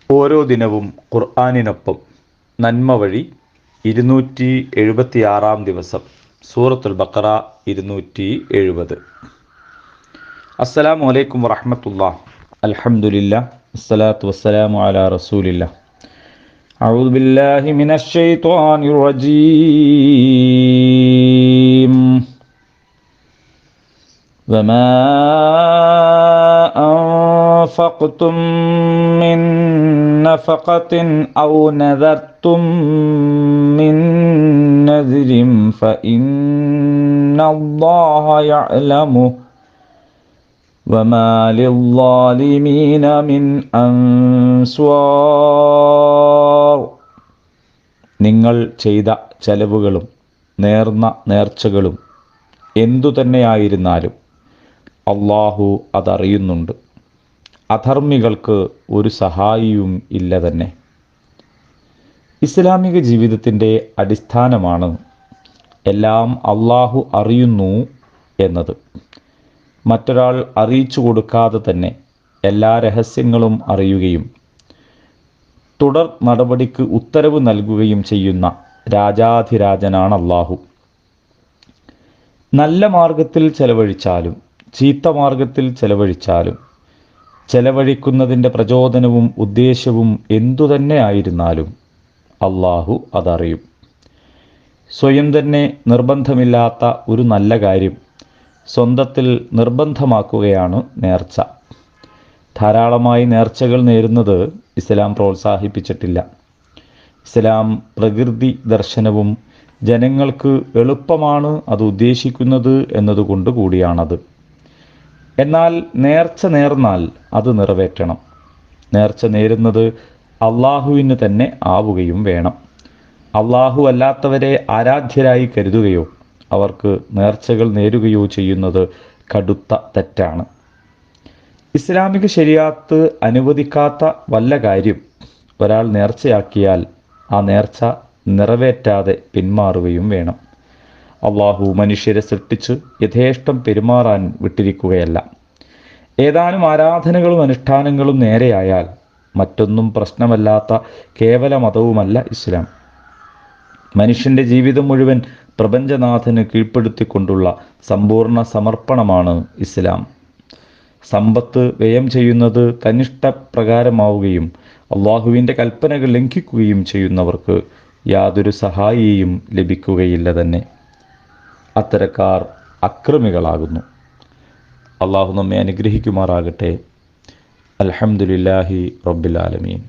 ഓരോ ദിനവും ഖുർആനിനൊപ്പം നന്മ വഴി 276 ദിവസം. സൂറത്തുൽ ബഖറ 270. അസ്സലാമു അലൈക്കും വറഹ്മത്തുള്ളാഹി. അൽഹംദുലില്ലാഹ് വസ്സലാത്തു വസ്സലാമു അലാ റസൂലില്ലാഹ്. അഊദു ബില്ലാഹി മിനശ് ശൈത്വാനിർ റജീം. വമാ أنفقتم من نفقة أو نذرتم من نذر فإن الله يعلمه وما للظالمين من أنصار. നിങ്ങൾ ചെയ്ത ചെലവുകളും നേർന്ന നേർച്ചകളും എന്തുതന്നെയായിരുന്നാലും അള്ളാഹു അതറിയുന്നുണ്ട്. അധർമ്മികൾക്ക് ഒരു സഹായിയും ഇല്ല തന്നെ. ഇസ്ലാമിക ജീവിതത്തിൻ്റെ അടിസ്ഥാനമാണ് എല്ലാം അള്ളാഹു അറിയുന്നു എന്നത്. മറ്റൊരാൾ അറിയിച്ചു കൊടുക്കാതെ തന്നെ എല്ലാ രഹസ്യങ്ങളും അറിയുകയും തുടർ നടപടിക്ക് ഉത്തരവ് നൽകുകയും ചെയ്യുന്ന രാജാധിരാജനാണ് അള്ളാഹു. നല്ല മാർഗത്തിൽ ചെലവഴിച്ചാലും ചീത്ത മാർഗത്തിൽ ചെലവഴിച്ചാലും ചെലവഴിക്കുന്നതിൻ്റെ പ്രചോദനവും ഉദ്ദേശ്യവും എന്തുതന്നെ ആയിരുന്നാലും അള്ളാഹു അതറിയും. സ്വയം തന്നെ നിർബന്ധമില്ലാത്ത ഒരു നല്ല കാര്യം സ്വന്തത്തിൽ നിർബന്ധമാക്കുകയാണ് നേർച്ച. ധാരാളമായി നേർച്ചകൾ നേരുന്നത് ഇസ്ലാം പ്രോത്സാഹിപ്പിച്ചിട്ടില്ല. ഇസ്ലാം പ്രകൃതി ദർശനവും ജനങ്ങൾക്ക് എളുപ്പമാണ് അത് ഉദ്ദേശിക്കുന്നത് എന്നതുകൊണ്ട് കൂടിയാണത്. എന്നാൽ നേർച്ച നേർന്നാൽ അത് നിറവേറ്റണം. നേർച്ച നേരുന്നത് അള്ളാഹുവിന് തന്നെ ആവുകയും വേണം. അള്ളാഹു അല്ലാത്തവരെ ആരാധ്യരായി കരുതുകയോ അവർക്ക് നേർച്ചകൾ നേരുകയോ ചെയ്യുന്നത് കടുത്ത തെറ്റാണ്. ഇസ്ലാമിക ശരീഅത്ത് അനുവദിക്കാത്ത വല്ല കാര്യം ഒരാൾ നേർച്ചയാക്കിയാൽ ആ നേർച്ച നിറവേറ്റാതെ പിന്മാറുകയും വേണം. അള്ളാഹു മനുഷ്യരെ സൃഷ്ടിച്ച് യഥേഷ്ടം പെരുമാറാൻ വിട്ടിരിക്കുകയല്ല. ഏതാനും ആരാധനകളും അനുഷ്ഠാനങ്ങളും നേരെയായാൽ മറ്റൊന്നും പ്രശ്നമല്ലാത്ത കേവല മതവുമല്ല ഇസ്ലാം. മനുഷ്യൻ്റെ ജീവിതം മുഴുവൻ പ്രപഞ്ചനാഥന് കീഴ്പ്പെടുത്തിക്കൊണ്ടുള്ള സമ്പൂർണ്ണ സമർപ്പണമാണ് ഇസ്ലാം. സമ്പത്ത് വ്യയം ചെയ്യുന്നത് തന്നിഷ്ടപ്രകാരമാവുകയും അള്ളാഹുവിൻ്റെ കൽപ്പനകൾ ലംഘിക്കുകയും ചെയ്യുന്നവർക്ക് യാതൊരു സഹായിയും ലഭിക്കുകയില്ല തന്നെ. അത്തരക്കാർ അക്രമികളാകുന്നു. അള്ളാഹു നമ്മെ അനുഗ്രഹിക്കുമാറാകട്ടെ. അൽഹംദുലില്ലാഹി റബ്ബിൽ ആലമീൻ.